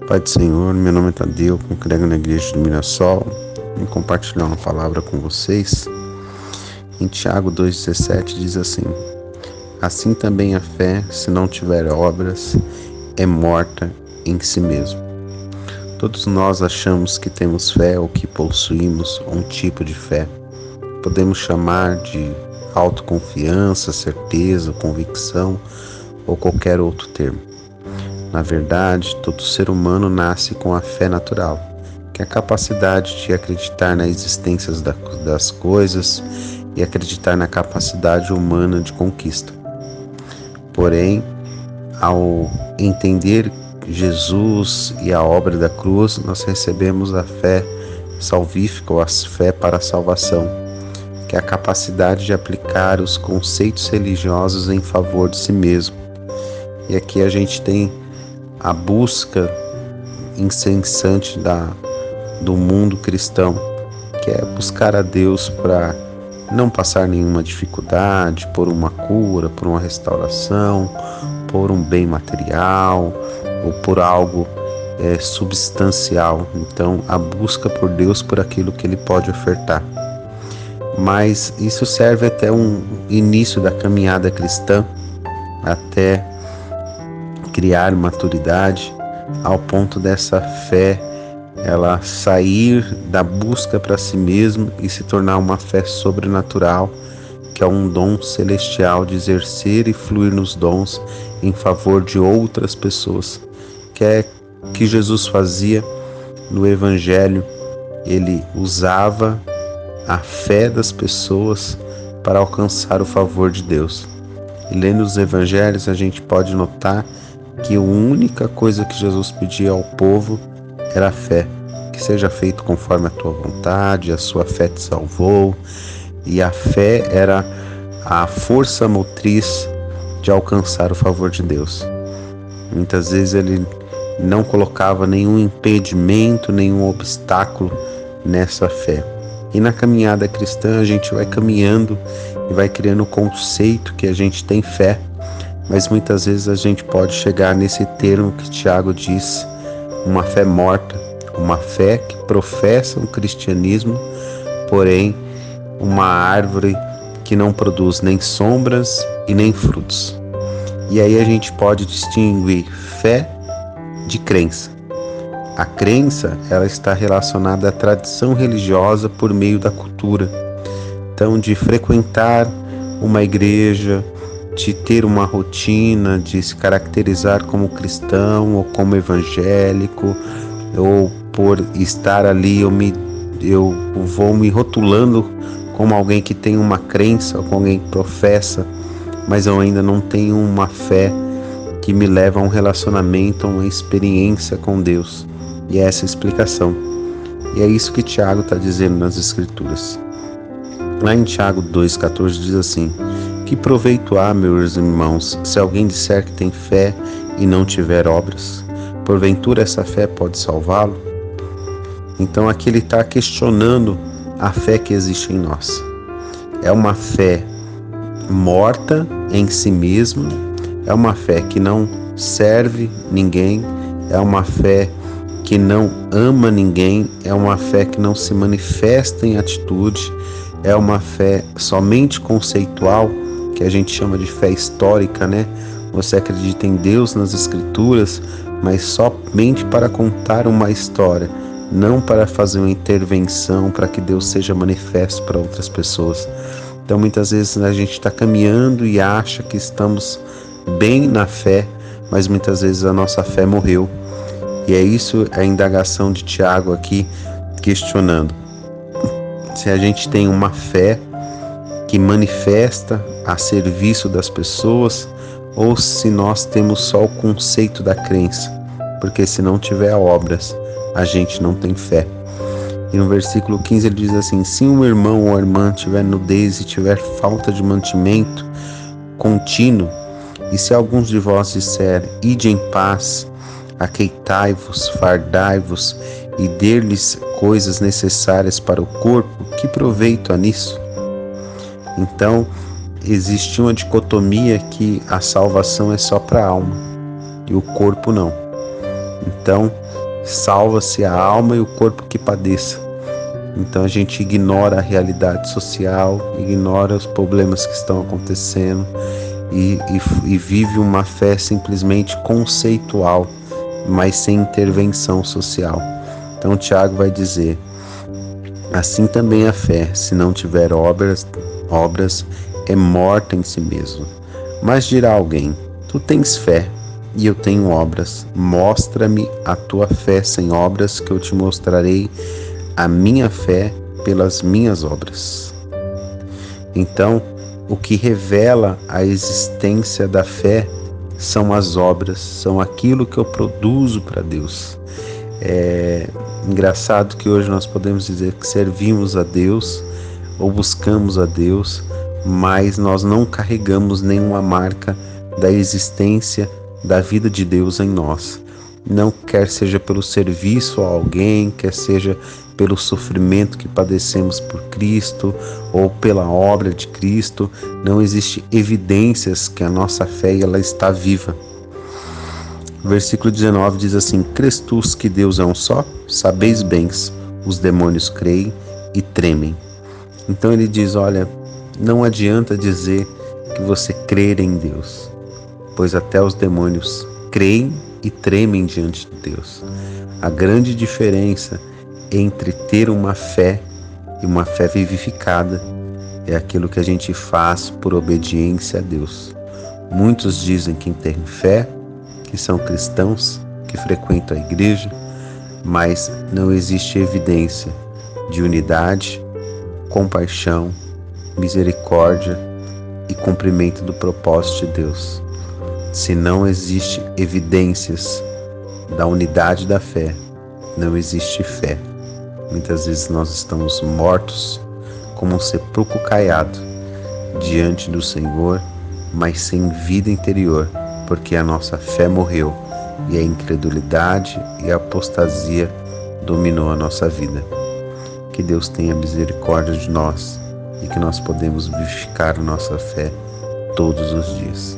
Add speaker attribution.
Speaker 1: Pai do Senhor, meu nome é Tadeu, congrego na igreja do Mirassol e compartilhar uma palavra com vocês. Em Tiago 2,17 diz assim: assim também a fé, se não tiver obras, é morta em si mesmo. Todos nós achamos que temos fé ou que possuímos um tipo de fé. Podemos chamar de autoconfiança, certeza, convicção ou qualquer outro termo. Na verdade, todo ser humano nasce com a fé natural, que é a capacidade de acreditar na existência das coisas e acreditar na capacidade humana de conquista. Porém, ao entender Jesus e a obra da cruz, nós recebemos a fé salvífica ou a fé para a salvação, que é a capacidade de aplicar os conceitos religiosos em favor de si mesmo. E aqui a gente tem a busca incessante do mundo cristão, que é buscar a Deus para não passar nenhuma dificuldade, por uma cura, por uma restauração, por um bem material ou por algo substancial. Então, a busca por Deus por aquilo que Ele pode ofertar. Mas isso serve até um início da caminhada cristã, até criar maturidade, ao ponto dessa fé ela sair da busca para si mesmo e se tornar uma fé sobrenatural, que é um dom celestial de exercer e fluir nos dons em favor de outras pessoas, que é o que Jesus fazia no Evangelho. Ele usava a fé das pessoas para alcançar o favor de Deus. E lendo os Evangelhos a gente pode notar que a única coisa que Jesus pedia ao povo era a fé, que seja feito conforme a tua vontade, a sua fé te salvou, e a fé era a força motriz de alcançar o favor de Deus. Muitas vezes ele não colocava nenhum impedimento, nenhum obstáculo nessa fé. E na caminhada cristã a gente vai caminhando e vai criando o conceito que a gente tem fé, mas muitas vezes a gente pode chegar nesse termo que Tiago diz, uma fé morta, uma fé que professa um cristianismo, porém uma árvore que não produz nem sombras e nem frutos. E aí a gente pode distinguir fé de crença. A crença, ela está relacionada à tradição religiosa por meio da cultura. Então, de frequentar uma igreja, de ter uma rotina, de se caracterizar como cristão ou como evangélico, ou por estar ali eu vou me rotulando como alguém que tem uma crença, ou como alguém que professa, mas eu ainda não tenho uma fé que me leva a um relacionamento, a uma experiência com Deus. E é essa a explicação. E é isso que Tiago está dizendo nas Escrituras. Lá em Tiago 2,14 diz assim: que proveito há, meus irmãos, se alguém disser que tem fé e não tiver obras? Porventura essa fé pode salvá-lo? Então aqui ele está questionando a fé que existe em nós. É uma fé morta em si mesma, é uma fé que não serve ninguém, é uma fé que não ama ninguém, é uma fé que não se manifesta em atitude, é uma fé somente conceitual, que a gente chama de fé histórica, né? Você acredita em Deus nas Escrituras, mas somente para contar uma história, não para fazer uma intervenção para que Deus seja manifesto para outras pessoas. Então muitas vezes a gente está caminhando e acha que estamos bem na fé, mas muitas vezes a nossa fé morreu. E é isso a indagação de Tiago aqui, questionando se a gente tem uma fé que manifesta a serviço das pessoas ou se nós temos só o conceito da crença, porque se não tiver obras, a gente não tem fé. E no versículo 15 ele diz assim: se um irmão ou irmã tiver nudez e tiver falta de mantimento contínuo, e se alguns de vós disser, ide em paz, aqueitai-vos, fardai-vos e dê-lhes coisas necessárias para o corpo, que proveito há nisso? Então, existe uma dicotomia que a salvação é só para a alma e o corpo não. Então, salva-se a alma e o corpo que padeça. Então a gente ignora a realidade social, ignora os problemas que estão acontecendo e vive uma fé simplesmente conceitual, mas sem intervenção social. Então Tiago vai dizer: assim também a fé, se não tiver obras, é morta em si mesmo. Mas dirá alguém: tu tens fé e eu tenho obras. Mostra-me a tua fé sem obras, que eu te mostrarei a minha fé pelas minhas obras. Então, o que revela a existência da fé são as obras, são aquilo que eu produzo para Deus. É engraçado que hoje nós podemos dizer que servimos a Deus ou buscamos a Deus, mas nós não carregamos nenhuma marca da existência da vida de Deus em nós. Não quer seja pelo serviço a alguém, quer seja pelo sofrimento que padecemos por Cristo ou pela obra de Cristo, não existe evidências que a nossa fé ela está viva. O versículo 19 diz assim: crês tu que Deus é um só? Sabeis bem, os demônios creem e tremem. Então ele diz: olha, não adianta dizer que você crer em Deus, pois até os demônios creem e tremem diante de Deus. A grande diferença entre ter uma fé e uma fé vivificada é aquilo que a gente faz por obediência a Deus. Muitos dizem que têm fé, que são cristãos, que frequentam a igreja, mas não existe evidência de unidade, compaixão, misericórdia e cumprimento do propósito de Deus. Se não existe evidências da unidade da fé, não existe fé. Muitas vezes nós estamos mortos como um sepulcro caiado diante do Senhor, mas sem vida interior, porque a nossa fé morreu e a incredulidade e a apostasia dominou a nossa vida. Que Deus tenha misericórdia de nós e que nós podemos vivificar a nossa fé todos os dias.